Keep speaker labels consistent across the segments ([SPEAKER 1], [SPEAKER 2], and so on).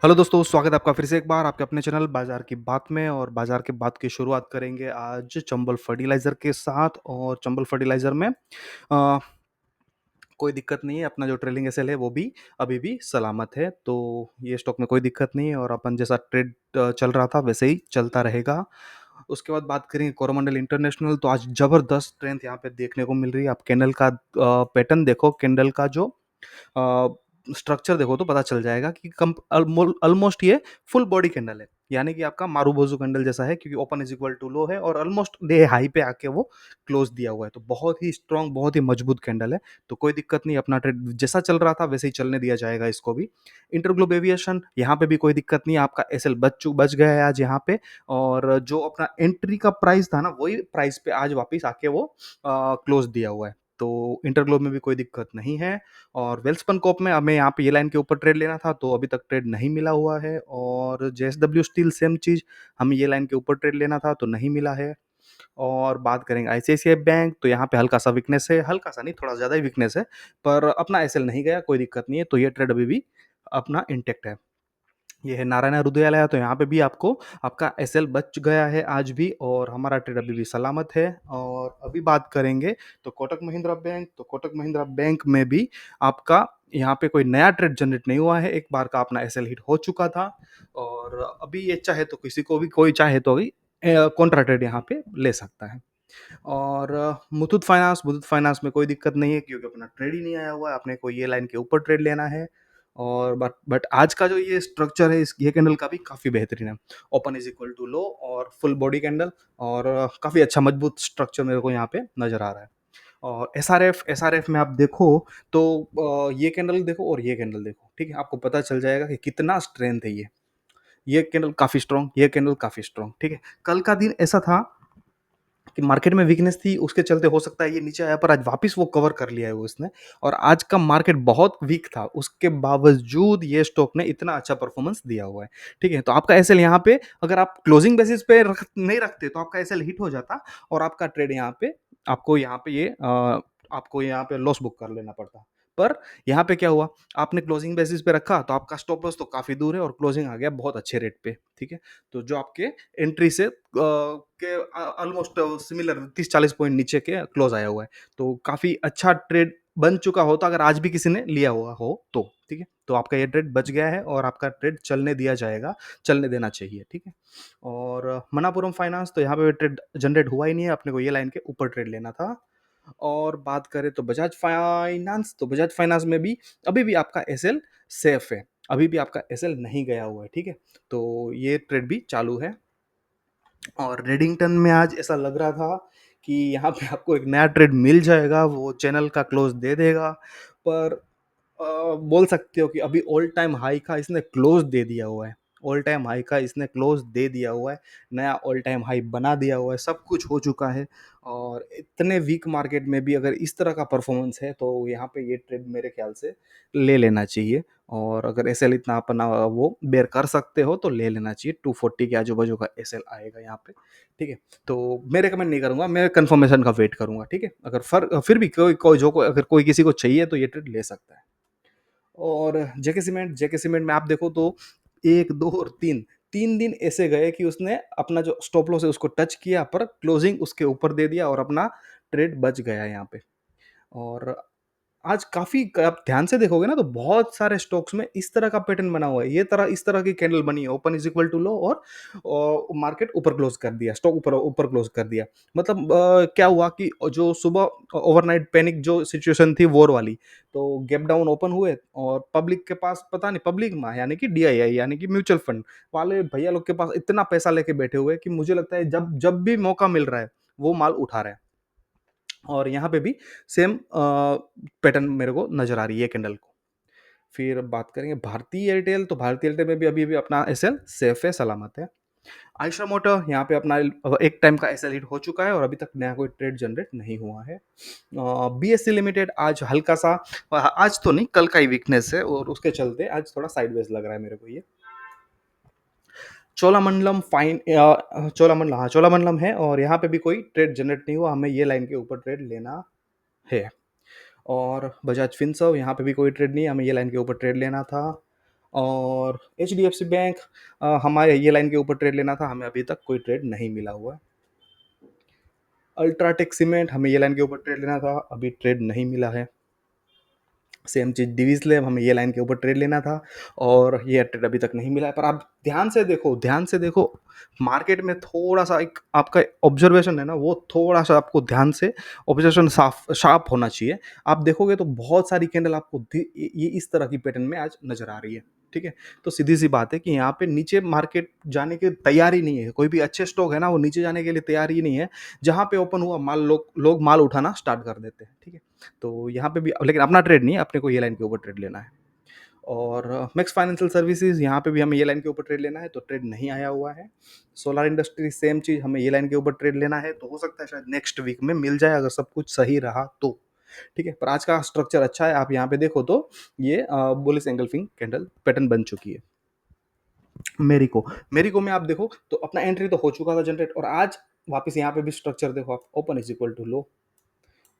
[SPEAKER 1] Hello दोस्तों, स्वागत है आपका फिर से एक बार आपके अपने चैनल बाज़ार की बात में। और बाज़ार की बात की शुरुआत करेंगे आज चंबल फर्टिलाइज़र के साथ। और चंबल फर्टिलाइज़र में अ, कोई दिक्कत नहीं है, अपना जो ट्रेलिंग एसएल है वो भी अभी भी सलामत है, तो ये स्टॉक में कोई दिक्कत नहीं है और अपन जैसा ट्रेड चल रहा था वैसे ही चलता रहेगा। उसके बाद बात करेंगे कोरोमंडल इंटरनेशनल, तो आज ज़बरदस्त स्ट्रेंथ यहाँ पे देखने को मिल रही है। आप कैंडल का पैटर्न देखो, कैंडल का जो अ, स्ट्रक्चर देखो तो पता चल जाएगा कि कम ऑलमोस्ट ये फुल बॉडी कैंडल है, यानी कि आपका मारूबोजू कैंडल जैसा है, क्योंकि open is equal to low है और ऑलमोस्ट डे हाई पे आके वो क्लोज दिया हुआ है। तो बहुत ही स्ट्रांग, बहुत ही मजबूत कैंडल है। तो कोई दिक्कत नहीं, अपना ट्रेड जैसा चल रहा था वैसे ही चलने दिया जाएगा इसको भी। इंटरग्लोब एविएशन, यहाँ पे भी कोई दिक्कत नहीं है, आपका एसएल बच गया है आज यहाँ पे। और जो अपना एंट्री का प्राइस था ना, वही प्राइस पे आज वापस आके वो क्लोज दिया हुआ है। तो इंटरग्लोब में भी कोई दिक्कत नहीं है। और वेल्सपन कोप में हमें यहाँ पे ये लाइन के ऊपर ट्रेड लेना था, तो अभी तक ट्रेड नहीं मिला हुआ है। और जेएसडब्ल्यू स्टील सेम चीज़, हमें ये लाइन के ऊपर ट्रेड लेना था तो नहीं मिला है। और बात करेंगे आईसीआईसीआई बैंक, तो यहाँ पे हल्का सा वीकनेस है, हल्का सा नहीं थोड़ा ज़्यादा ही वीकनेस है, पर अपना एसएल नहीं गया, कोई दिक्कत नहीं है, तो ये ट्रेड अभी भी अपना इंटेक्ट है। ये है नारायण हृदयालय, तो यहाँ पे भी आपको आपका एसएल बच गया है आज भी और हमारा ट्रेड अभी भी सलामत है। और अभी बात करेंगे तो कोटक महिंद्रा बैंक, तो कोटक महिंद्रा बैंक में भी आपका यहाँ पे कोई नया ट्रेड जनरेट नहीं हुआ है, एक बार का अपना एसएल हिट हो चुका था। और अभी ये चाहे तो किसी को भी, कोई चाहे तो भी कॉन्ट्रा ट्रेड यहाँ पे ले सकता है। और मुथूट फाइनेंस में कोई दिक्कत नहीं है, क्योंकि अपना ट्रेड ही नहीं आया हुआ है, आपने कोई ये लाइन के ऊपर ट्रेड लेना है। और बट आज का जो ये स्ट्रक्चर है, इस ये कैंडल का भी काफ़ी बेहतरीन है। Open is equal to low और फुल बॉडी कैंडल, और काफ़ी अच्छा मजबूत स्ट्रक्चर मेरे को यहाँ पे नज़र आ रहा है। और एसआरएफ में आप देखो तो ये कैंडल देखो और ये कैंडल देखो, ठीक है, आपको पता चल जाएगा कि कितना स्ट्रेंथ है ये कैंडल काफ़ी स्ट्रॉन्ग, ये कैंडल काफ़ी स्ट्रॉन्ग, ठीक है। कल का दिन ऐसा था कि मार्केट में वीकनेस थी, उसके चलते हो सकता है ये नीचे आया, पर आज वापस वो कवर कर लिया है वो इसने। और आज का मार्केट बहुत वीक था, उसके बावजूद ये स्टॉक ने इतना अच्छा परफॉर्मेंस दिया हुआ है, ठीक है। तो आपका एसएल यहाँ पे अगर आप क्लोजिंग बेसिस पे नहीं रखते तो आपका एसएल हिट हो जाता और आपका ट्रेड यहाँ पे आपको यहाँ पे लॉस बुक कर लेना पड़ता। पर यहाँ पे क्या हुआ, आपने क्लोजिंग बेसिस पे रखा तो आपका स्टॉप लॉस तो काफ़ी दूर है और क्लोजिंग आ गया बहुत अच्छे रेट पे, ठीक है। तो जो आपके एंट्री से के ऑलमोस्ट सिमिलर 30-40 पॉइंट नीचे के क्लोज आया हुआ है। तो काफ़ी अच्छा ट्रेड बन चुका होता अगर आज भी किसी ने लिया हुआ हो तो, ठीक है। तो आपका ये ट्रेड बच गया है और आपका ट्रेड चलने दिया जाएगा, चलने देना चाहिए, ठीक है। और मनापुरम फाइनेंस, तो यहाँ पे ट्रेड जनरेट हुआ ही नहीं है, अपने को ये लाइन के ऊपर ट्रेड लेना था। और बात करें तो बजाज फाइनेंस, तो बजाज फाइनेंस में भी अभी भी आपका एसएल सेफ है, अभी भी आपका एसएल नहीं गया हुआ है, ठीक है। तो ये ट्रेड भी चालू है। और रेडिंगटन में आज ऐसा लग रहा था कि यहाँ पे आपको एक नया ट्रेड मिल जाएगा, वो चैनल का क्लोज दे देगा। पर बोल सकते हो कि अभी ऑल टाइम हाई का इसने क्लोज दे दिया हुआ है, ऑल टाइम हाई का इसने क्लोज दे दिया हुआ है, नया ऑल टाइम हाई बना दिया हुआ है, सब कुछ हो चुका है। और इतने वीक मार्केट में भी अगर इस तरह का परफॉर्मेंस है तो यहाँ पे ये ट्रेड मेरे ख्याल से ले लेना चाहिए। और अगर एसएल इतना अपना वो बेयर कर सकते हो तो ले लेना चाहिए, 240 के आजू बाजू का एसएल आएगा यहाँ पे, ठीक है। तो मैं रिकमेंड नहीं करूंगा, मैं कंफर्मेशन का वेट करूंगा, ठीक है। अगर फिर भी अगर कोई किसी को चाहिए तो ये ट्रेड ले सकता है। और जेके सीमेंट में आप देखो तो एक दो और तीन, 3 दिन ऐसे गए कि उसने अपना जो स्टॉप लॉस है उसको टच किया, पर क्लोजिंग उसके ऊपर दे दिया और अपना ट्रेड बच गया यहाँ पे। और आज काफ़ी आप ध्यान से देखोगे ना तो बहुत सारे स्टॉक्स में इस तरह का पैटर्न बना हुआ है, ये इस तरह की कैंडल बनी है, open is equal to low और मार्केट ऊपर क्लोज कर दिया, स्टॉक ऊपर ऊपर क्लोज कर दिया। मतलब क्या हुआ कि जो सुबह ओवरनाइट पैनिक जो सिचुएशन थी वॉर वाली, तो गैप डाउन ओपन हुए और पब्लिक के पास पता नहीं, पब्लिक में यानी कि डीआईआई यानी कि म्यूचुअल फंड वाले भैया लोग के पास इतना पैसा लेके बैठे हुए हैं कि मुझे लगता है जब जब भी मौका मिल रहा है वो माल उठा रहे हैं। और यहाँ पे भी सेम पैटर्न मेरे को नज़र आ रही है कैंडल को। फिर बात करेंगे भारतीय एयरटेल, तो भारतीय एयरटेल में भी अभी भी अपना एसएल सेफ है, सलामत है। आयशा मोटर यहाँ पे अपना एक टाइम का एसएल हिट हो चुका है और अभी तक नया कोई ट्रेड जनरेट नहीं हुआ है। बीएससी लिमिटेड आज हल्का सा, आज तो नहीं कल का ही वीकनेस है और उसके चलते आज थोड़ा साइडवेज लग रहा है मेरे को ये। चोलामंडलम है और यहाँ पे भी कोई ट्रेड जनरेट नहीं हुआ, हमें ये लाइन के ऊपर ट्रेड लेना है। और बजाज फिनसर्व, यहाँ पे भी कोई ट्रेड नहीं है, हमें ये लाइन के ऊपर ट्रेड लेना था। और एचडीएफसी बैंक, हमारे ये लाइन के ऊपर ट्रेड लेना था, हमें अभी तक कोई ट्रेड नहीं मिला हुआ है। अल्ट्राटेक सीमेंट, हमें ये लाइन के ऊपर ट्रेड लेना था, अभी ट्रेड नहीं मिला है। सेम चीज़ डिवीज़ लैब, हमें ये लाइन के ऊपर ट्रेड लेना था और ये ट्रेड अभी तक नहीं मिला है। पर आप ध्यान से देखो, मार्केट में थोड़ा-सा एक आपका ऑब्ज़र्वेशन है ना, वो थोड़ा-सा आपको ध्यान से ऑब्ज़र्वेशन शार्प होना चाहिए। आप देखोगे तो बहुत सारी कैंडल आपको ये इस तरह की पैटर्न में आज नज़र आ रही है, ठीक है? तो सीधी-सी बात है कि यहाँ पे नीचे मार्केट जाने की तैयार ही नहीं है। कोई भी अच्छे स्टॉक है ना, वो नीचे जाने के लिए तैयार ही नहीं है। जहाँ पे ओपन हुआ माल लोग माल उठाना स्टार्ट कर देते हैं, ठीक है? तो यहाँ पे भी लेकिन अपना ट्रेड नहीं है, अपने को ये लाइन के ऊपर ट्रेड लेना है। और मैक्स फाइनेंशियल सर्विसेज, यहाँ पे भी हमें ये लाइन के ऊपर ट्रेड लेना है, तो ट्रेड नहीं आया हुआ है। सोलर इंडस्ट्री सेम चीज़, हमें ये लाइन के ऊपर ट्रेड लेना है, तो हो सकता है शायद नेक्स्ट वीक में मिल जाए अगर सब कुछ सही रहा तो। ठीक है, पर आज का स्ट्रक्चर अच्छा है, आप यहाँ पे देखो तो ये बुलिश एंगल्फिंग कैंडल पैटर्न बन चुकी है। मेरिको में आप देखो तो अपना एंट्री तो हो चुका था जनरेट, और आज वापस यहाँ पे भी स्ट्रक्चर देखो आप, open is equal to low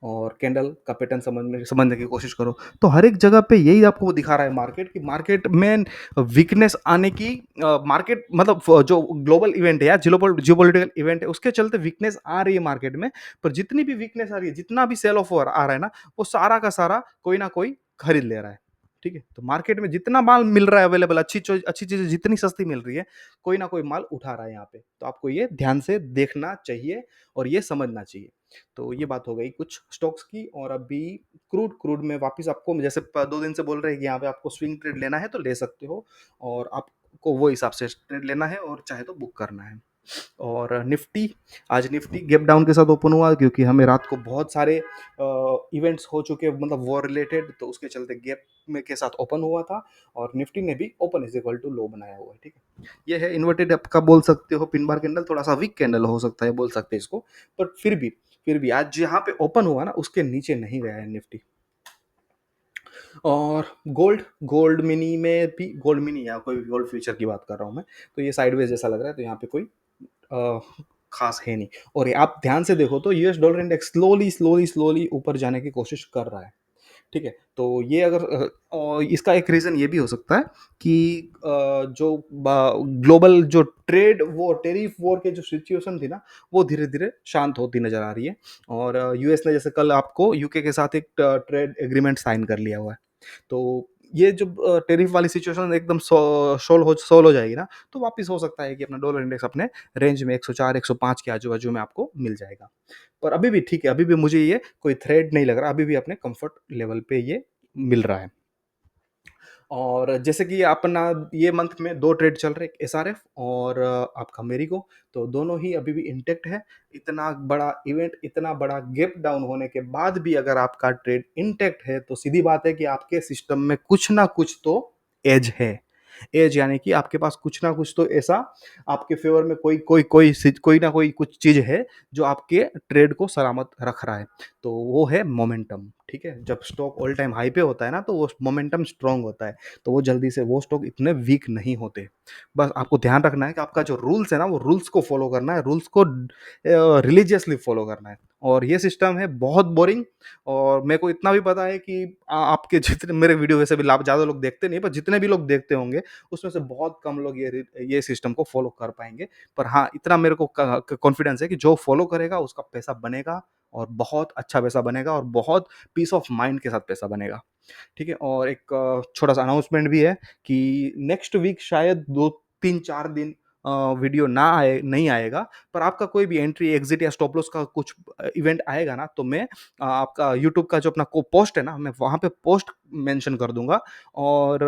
[SPEAKER 1] और कैंडल का पैटर्न समझने की कोशिश करो, तो हर एक जगह पे यही आपको वो दिखा रहा है मार्केट, कि मार्केट में वीकनेस आने की, मार्केट मतलब जो ग्लोबल इवेंट है या जियोपॉलिटिकल इवेंट है उसके चलते वीकनेस आ रही है मार्केट में। पर जितनी भी वीकनेस आ रही है, जितना भी सेल ऑफ आ रहा है ना, वो सारा का सारा कोई ना कोई खरीद ले रहा है। ठीक है, तो मार्केट में जितना माल मिल रहा है अवेलेबल, अच्छी चीजें जितनी सस्ती मिल रही है, कोई ना कोई माल उठा रहा है यहाँ पे, तो आपको ये ध्यान से देखना चाहिए और ये समझना चाहिए। तो ये बात हो गई कुछ स्टॉक्स की। और अभी क्रूड में वापस आपको जैसे 2 दिन से बोल रहे हैं कि यहाँ पे आपको स्विंग ट्रेड लेना है तो ले सकते हो, और आपको वो हिसाब से ट्रेड लेना है और चाहे तो बुक करना है। और निफ्टी, आज निफ्टी गैप डाउन के साथ ओपन हुआ, क्योंकि हमें रात को बहुत सारे इवेंट्स हो चुके मतलब वॉर रिलेटेड, तो उसके चलते गैप में के साथ ओपन हुआ था, और निफ्टी ने भी open is equal to low बनाया हुआ है। ठीक है, ये है इन्वर्टेड आपका, बोल सकते हो पिन बार कैंडल, थोड़ा सा वीक कैंडल हो सकता है, बोल सकते हैं इसको। बट फिर भी आज जहाँ पे ओपन हुआ ना, उसके नीचे नहीं गया है निफ्टी। और गोल्ड मिनी में भी, गोल्ड मिनी या कोई गोल्ड फ्यूचर की बात कर रहा हूँ मैं, तो ये साइडवेज जैसा लग रहा है, तो यहाँ पे कोई अ, खास है नहीं। और ये आप ध्यान से देखो तो यूएस डॉलर इंडेक्स स्लोली ऊपर जाने की कोशिश कर रहा है। ठीक है, तो ये अगर और इसका एक रीज़न ये भी हो सकता है कि जो ग्लोबल जो ट्रेड वो टेरिफ वॉर के जो सिचुएशन थी ना, वो धीरे धीरे शांत होती नजर आ रही है। और यूएस ने जैसे कल आपको यूके के साथ एक ट्रेड एग्रीमेंट साइन कर लिया हुआ है, तो ये जो टेरिफ वाली सिचुएशन एकदम सोल्व हो जाएगी ना, तो वापस हो सकता है कि अपना डॉलर इंडेक्स अपने रेंज में 104 105 के आजू बाजू में आपको मिल जाएगा। पर अभी भी ठीक है, अभी भी मुझे ये कोई थ्रेट नहीं लग रहा, अभी भी अपने कंफर्ट लेवल पे ये मिल रहा है। और जैसे कि अपना ये मंथ में 2 ट्रेड चल रहे हैं, एक एसआरएफ और आपका मेरिको, तो दोनों ही अभी भी इंटैक्ट है। इतना बड़ा इवेंट, इतना बड़ा गैप डाउन होने के बाद भी अगर आपका ट्रेड इंटैक्ट है, तो सीधी बात है कि आपके सिस्टम में कुछ ना कुछ तो एज है। एज यानी कि आपके पास कुछ ना कुछ तो ऐसा आपके फेवर में कोई ना कोई कुछ चीज़ है जो आपके ट्रेड को सलामत रख रहा है। तो वो है मोमेंटम। ठीक है, जब स्टॉक ऑल टाइम हाई पे होता है ना, तो वो मोमेंटम स्ट्रांग होता है, तो वो जल्दी से वो स्टॉक इतने वीक नहीं होते। बस आपको ध्यान रखना है कि आपका जो रूल्स है ना, वो रूल्स को फॉलो करना है, रूल्स को रिलीजियसली फॉलो करना है। और ये सिस्टम है बहुत बोरिंग, और मेरे को इतना भी पता है कि आपके जितने मेरे वीडियो वैसे भी लाभ ज़्यादा लोग देखते नहीं, पर जितने भी लोग देखते होंगे उसमें से बहुत कम लोग ये सिस्टम को फॉलो कर पाएंगे। पर हाँ, इतना मेरे को कॉन्फिडेंस है कि जो फॉलो करेगा उसका पैसा बनेगा, और बहुत अच्छा पैसा बनेगा, और बहुत पीस ऑफ माइंड के साथ पैसा बनेगा। ठीक है, और एक छोटा-सा अनाउंसमेंट भी है कि नेक्स्ट वीक शायद 2 3-4 दिन वीडियो ना आए नहीं आएगा, पर आपका कोई भी एंट्री, एग्ज़िट या स्टॉप लॉस का कुछ इवेंट आएगा ना, तो मैं आपका यूट्यूब का जो अपना को पोस्ट है ना, मैं वहाँ पे पोस्ट मेंशन कर दूँगा, और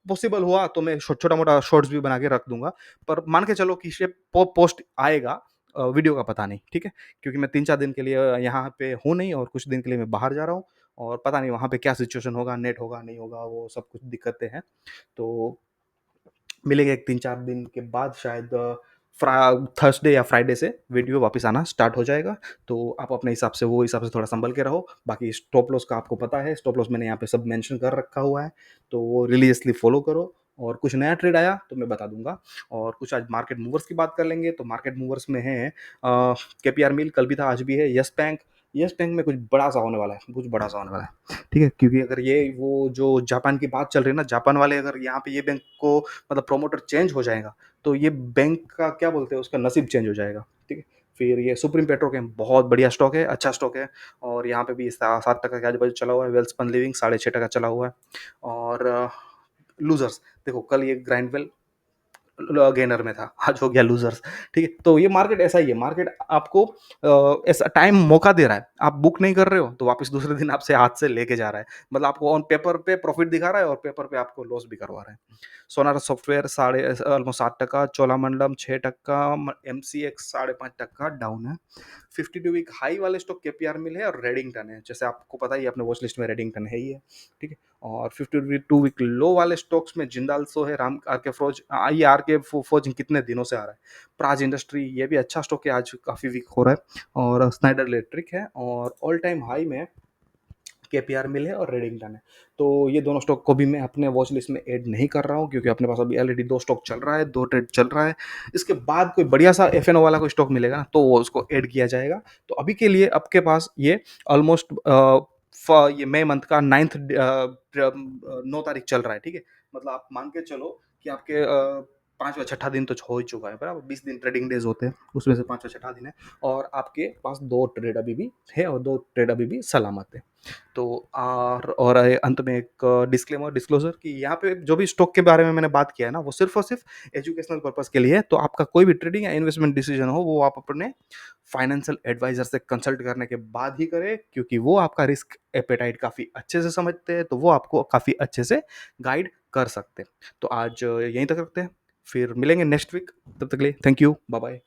[SPEAKER 1] पॉसिबल हुआ तो मैं छोटा-मोटा शॉर्ट्स भी बना के रख दूँगा। पर मान के चलो कि ये पोस्ट आएगा, वीडियो का पता नहीं, ठीक है? क्योंकि मैं 3-4 दिन के लिए यहाँ पे हूँ नहीं, और कुछ दिन के लिए मैं बाहर जा रहा हूँ, और पता नहीं वहाँ पे क्या सिचुएशन होगा, नेट होगा, नहीं होगा, वो सब कुछ दिक्कतें हैं। तो मिलेंगे एक 3-4 दिन के बाद शायद फ्रा थर्सडे या फ्राइडे से वीडियो वापस आना स्टार्ट हो जाएगा। तो आप अपने हिसाब से वो हिसाब से थोड़ा सँभल के रहो। बाकी स्टॉप लॉस का आपको पता है, स्टॉप लॉस मैंने यहाँ पे सब मेंशन कर रखा हुआ है, तो वो रिलीजियसली फ़ॉलो करो, और कुछ नया ट्रेड आया तो मैं बता दूँगा। और कुछ आज मार्केट मूवर्स की बात कर लेंगे, तो मार्केट मूवर्स में हैं केपीआर मिल, कल भी था, आज भी है, येस बैंक, यस बैंक में कुछ बड़ा-सा होने वाला है, कुछ बड़ा-सा होने वाला है, ठीक है? क्योंकि अगर ये वो जो जापान की बात चल रही है ना, जापान वाले अगर यहाँ पे ये बैंक को मतलब प्रमोटर चेंज हो जाएगा, तो ये बैंक का क्या बोलते हैं उसका नसीब चेंज हो जाएगा, ठीक है? फिर ये सुप्रीम पेट्रोकेम बहुत बढ़िया स्टॉक है, अच्छा स्टॉक है और यहाँ पे भी सा 7% के आजू-बाजू चला हुआ है, वेलस्पन लिविंग 6.5% चला हुआ है और लूज़र्स देखो कल ये ग्राइंडवेल गेनर में था, आज हो गया लूज़र्स, ठीक है? तो ये मार्केट ऐसा ही है, मार्केट आपको ऐसा टाइम मौका दे रहा है, आप बुक नहीं कर रहे हो, तो वापस दूसरे दिन आपसे हाथ से लेके जा रहा है। मतलब आपको ऑन पेपर पे प्रॉफिट दिखा रहा है और पेपर पे आपको लॉस भी करवा रहा है। सोनारा सॉफ्टवेयर साढ़े ऑलमोस्ट 7%, चोलामंडलम 6%, एमसीएक्स 5.5% डाउन है। 52 वीक हाई वाले स्टॉक केपीआर मिल है और रेडिंगटन है। जैसे आपको पता ही है अपने वॉच लिस्ट में रेडिंगटन है ही है, ठीक है? और 52 वीक लो वाले स्टॉक्स में जिंदाल सो है, राम आर के फौज ये आर के फौज कितने दिनों से आ रहा है। प्राज इंडस्ट्री ये भी अच्छा स्टॉक है, आज काफ़ी वीक हो रहा है और स्नाइडर इलेक्ट्रिक है और ऑल टाइम हाई में केपीआर मिल है और रेडिंगटन है। तो ये दोनों स्टॉक को भी मैं अपने वॉच लिस्ट में ऐड नहीं कर रहा हूँ क्योंकि अपने पास अभी ऑलरेडी 2 स्टॉक चल रहा है, 2 ट्रेड चल रहा है। इसके बाद कोई बढ़िया सा एफएनओ वाला कोई स्टॉक मिलेगा ना, तो वो उसको ऐड किया जाएगा। तो अभी के लिए आपके पास ये ऑलमोस्ट ये मई मंथ का 9 तारीख चल रहा है, ठीक है? मतलब आप मान के चलो कि आपके 5वाँ छठा दिन तो हो ही चुका है, बराबर? 20 दिन ट्रेडिंग डेज़ होते हैं, उसमें से 5वाँ छठा दिन है और आपके पास 2 ट्रेड अभी भी है और 2 ट्रेड अभी भी सलामत है। तो और अंत में एक डिस्क्लेमर डिस्क्लोजर कि यहाँ पे जो भी स्टॉक के बारे में मैंने बात किया है ना, वो सिर्फ़ और सिर्फ़ एजुकेशनल पर्पज़ के लिए है। तो आपका कोई भी ट्रेडिंग या इन्वेस्टमेंट डिसीजन हो, वो आप अपने फाइनेंशियल एडवाइज़र से कंसल्ट करने के बाद ही करें क्योंकि वो आपका रिस्क एपेटाइट काफ़ी अच्छे से समझते हैं, तो वो आपको काफ़ी अच्छे से गाइड कर सकते हैं। तो आज यहीं तक रखते हैं, फिर मिलेंगे नेक्स्ट वीक, तब तक के लिए थैंक यू, बाय बाय।